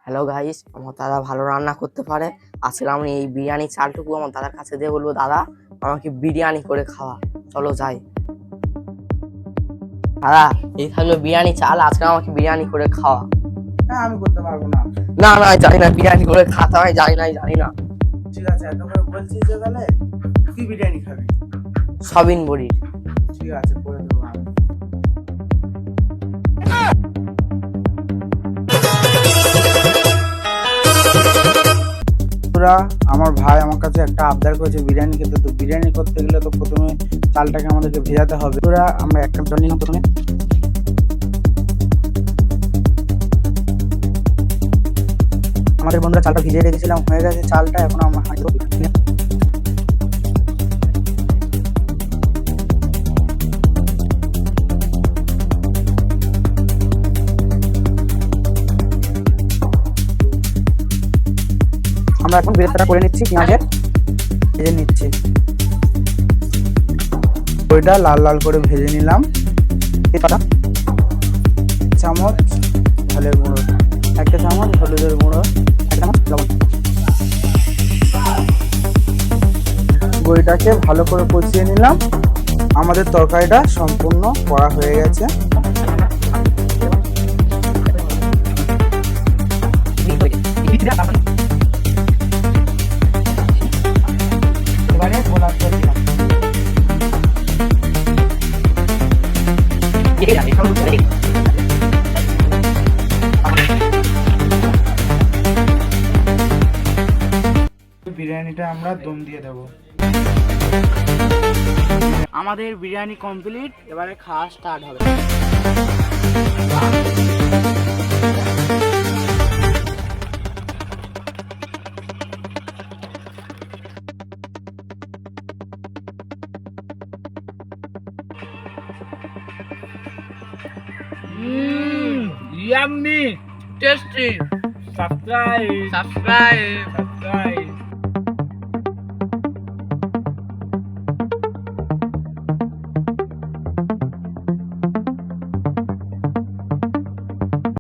Hello guys, আমার দাদা ভালো রান্না করতে পারে। আজকে আমি এই বিরিয়ানি চালটুকু আমার দাদার কাছে দিয়ে বলবো, দাদা আমাকে বিরিয়ানি করে খাওয়া। চলো যাই। দাদা, এই থাকলো বিরিয়ানি চাল, আজকে আমাকে বিরিয়ানি করে খাওয়া। হ্যাঁ, আমি করতে পারবো না। না না, জানি না বিরিয়ানি করে খাতে হয়, জানি না। ঠিক আছে, এত করে বলছিস যে তাহলে কি বিরিয়ানি খাবি? সবিন বড়ির। ঠিক আছে, করে দেবো আমি। আমার ভাই আমার কাছে একটা আবদার করেছে বিরিয়ানি খেতে। তো বিরিয়ানি করতে গেলে তো প্রথমে চালটাকে আমাদেরকে ভেজাতে হবে। আমরা একটা জল নিলাম প্রথমে। আমাদের বন্ধুরা চালটা ভিজিয়ে রেখেছিলাম, হয়ে গেছে চালটা। এখন আমরা এখন বেরেস্তাটা করে নিচ্ছি, পেঁয়াজের ভেজে নিচ্ছি। ওইটা লাল লাল করে ভেজে নিলাম। চামচ ঝালের গুঁড়ো, একটা চামচ হলুদের গুঁড়ো, একটা চামচ লবণ। বড়িটাকে ভালো করে কষিয়ে নিলাম। আমাদের তরকারিটা সম্পূর্ণ করা হয়ে গেছে। এবারে গোলাপ জল দিলাম। বিরিয়ানিটা আমরা দম দিয়ে দেব। আমাদের বিরিয়ানি কমপ্লিট, এবারে খাওয়া স্টার্ট হবে। Yummy, tasty. Subscribe.